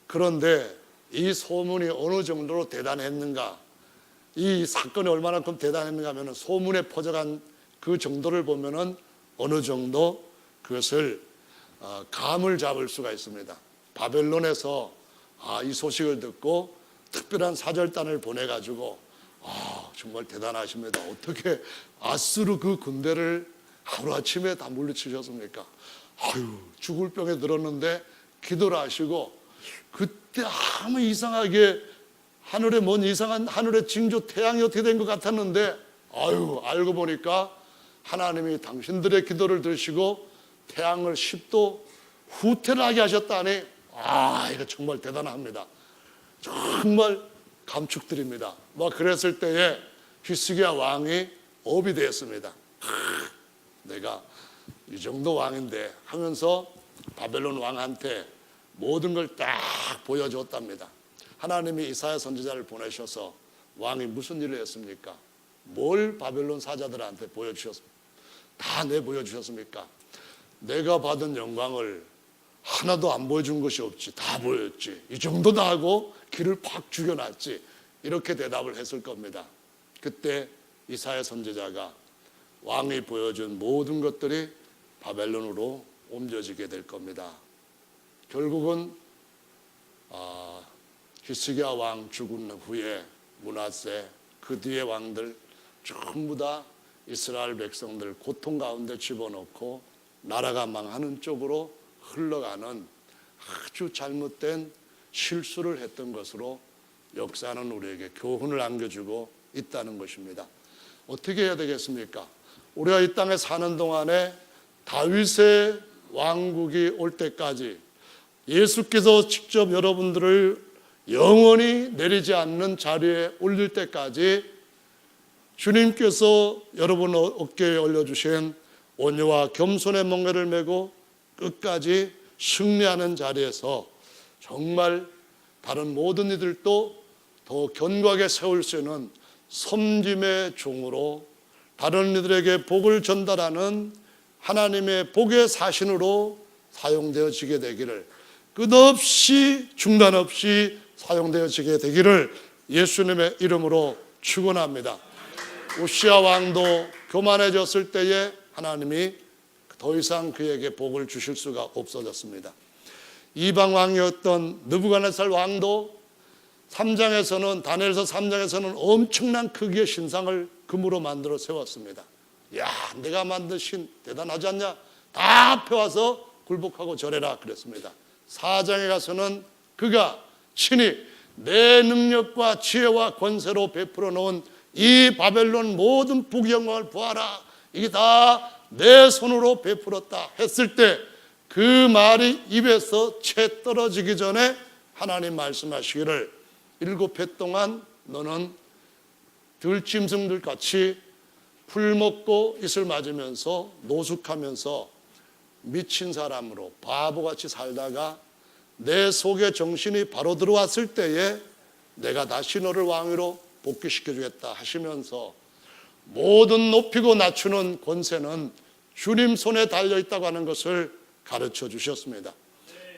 그런데 이 소문이 어느 정도로 대단했는가, 이 사건이 얼마나 대단했는가 하면 소문에 퍼져간 그 정도를 보면은 어느 정도 그것을 감을 잡을 수가 있습니다. 바벨론에서 이 소식을 듣고 특별한 사절단을 보내가지고 정말 대단하십니다. 어떻게 아수르 그 군대를 하루아침에 다 물리치셨습니까? 죽을 병에 들었는데 기도를 하시고 그때 아무 이상하게 하늘에 뭔 이상한 하늘의 징조 태양이 어떻게 된 것 같았는데 알고 보니까 하나님이 당신들의 기도를 들으시고 태양을 10도 후퇴를 하게 하셨다니 이거 정말 대단합니다. 정말 감축드립니다. 그랬을 때에 히스기야 왕이 업이 되었습니다. 내가 이 정도 왕인데 하면서 바벨론 왕한테 모든 걸 딱 보여줬답니다. 하나님이 이사야 선지자를 보내셔서 왕이 무슨 일을 했습니까? 뭘 바벨론 사자들한테 보여주셨습니까? 다 내보여주셨습니까? 내가 받은 영광을 하나도 안 보여준 것이 없지. 다 보였지. 이 정도다 하고 길을 팍 죽여놨지. 이렇게 대답을 했을 겁니다. 그때 이사야 선지자가 왕이 보여준 모든 것들이 바벨론으로 옮겨지게 될 겁니다. 결국은 히스기야 왕 죽은 후에 므낫세 그 뒤에 왕들 전부 다 이스라엘 백성들 고통 가운데 집어넣고 나라가 망하는 쪽으로 흘러가는 아주 잘못된 실수를 했던 것으로 역사는 우리에게 교훈을 안겨주고 있다는 것입니다. 어떻게 해야 되겠습니까? 우리가 이 땅에 사는 동안에 다윗의 왕국이 올 때까지 예수께서 직접 여러분들을 영원히 내리지 않는 자리에 올릴 때까지 주님께서 여러분 어깨에 올려주신 온유와 겸손의 멍에를 메고 끝까지 승리하는 자리에서 정말 다른 모든 이들도 더 견고하게 세울 수 있는 섬김의 종으로 다른 이들에게 복을 전달하는 하나님의 복의 사신으로 사용되어지게 되기를, 끝없이 중단 없이 사용되어지게 되기를 예수님의 이름으로 축원합니다. 우시야 왕도 교만해졌을 때에 하나님이 더 이상 그에게 복을 주실 수가 없어졌습니다. 이방 왕이었던 느부갓네살 왕도 3장에서는 다니엘서 3장에서는 엄청난 크기의 신상을 금으로 만들어 세웠습니다. 야, 내가 만든 신 대단하지 않냐? 다 앞에 와서 굴복하고 절해라 그랬습니다. 4장에 가서는 그가 친히 내 능력과 지혜와 권세로 베풀어 놓은 이 바벨론 모든 부귀영광을 보아라, 이게 다 내 손으로 베풀었다 했을 때 그 말이 입에서 채 떨어지기 전에 하나님 말씀하시기를 7해 동안 너는 들짐승들 같이 풀 먹고 이슬 맞으면서 노숙하면서 미친 사람으로 바보같이 살다가 내 속에 정신이 바로 들어왔을 때에 내가 다시 너를 왕위로 복귀시켜 주겠다 하시면서 모든 높이고 낮추는 권세는 주님 손에 달려있다고 하는 것을 가르쳐 주셨습니다.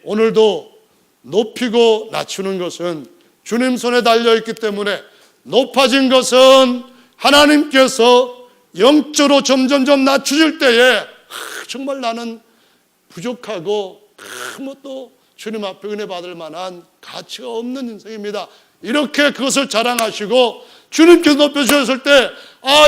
오늘도 높이고 낮추는 것은 주님 손에 달려있기 때문에 높아진 것은 하나님께서 영적으로 점점점 낮추실 때에 정말 나는 부족하고 아무것도 주님 앞에 은혜 받을 만한 가치가 없는 인생입니다. 이렇게 그것을 자랑하시고 주님께서 높여주셨을 때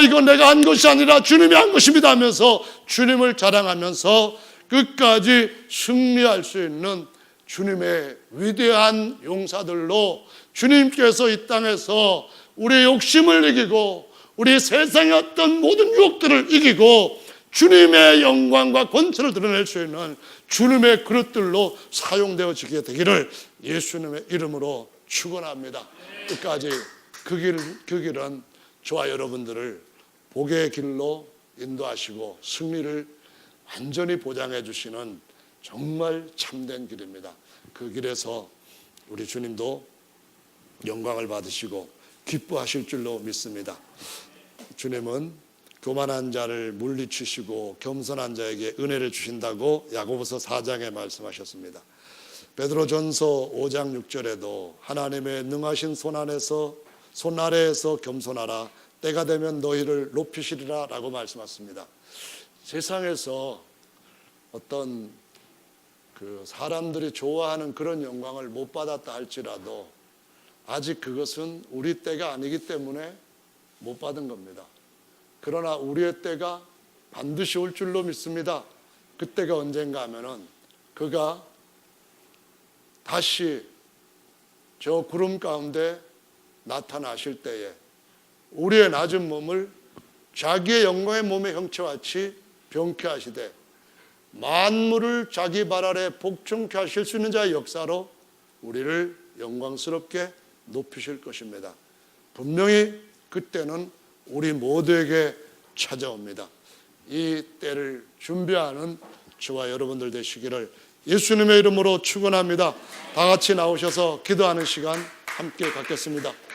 이건 내가 한 것이 아니라 주님이 한 것입니다 하면서 주님을 자랑하면서 끝까지 승리할 수 있는 주님의 위대한 용사들로 주님께서 이 땅에서 우리의 욕심을 이기고 우리 세상의 어떤 모든 유혹들을 이기고 주님의 영광과 권세를 드러낼 수 있는 주님의 그릇들로 사용되어지게 되기를 예수님의 이름으로 축원합니다. 끝까지 그 길은 저와 여러분들을 복의 길로 인도하시고 승리를 완전히 보장해 주시는 정말 참된 길입니다. 그 길에서 우리 주님도 영광을 받으시고 기뻐하실 줄로 믿습니다. 주님은 교만한 자를 물리치시고 겸손한 자에게 은혜를 주신다고 야고보서 4장에 말씀하셨습니다. 베드로전서 5장 6절에도 하나님의 능하신 손 아래에서 겸손하라, 때가 되면 너희를 높이시리라 라고 말씀하셨습니다. 세상에서 어떤 그 사람들이 좋아하는 그런 영광을 못 받았다 할지라도 아직 그것은 우리 때가 아니기 때문에 못 받은 겁니다. 그러나 우리의 때가 반드시 올 줄로 믿습니다. 그때가 언젠가 하면은 그가 다시 저 구름 가운데 나타나실 때에 우리의 낮은 몸을 자기의 영광의 몸의 형체와 같이 병케 하시되 만물을 자기 발 아래 복종케 하실 수 있는 자의 역사로 우리를 영광스럽게 높이실 것입니다. 분명히 그때는 우리 모두에게 찾아옵니다. 이 때를 준비하는 저와 여러분들 되시기를 예수님의 이름으로 축원합니다. 다 같이 나오셔서 기도하는 시간 함께 갖겠습니다.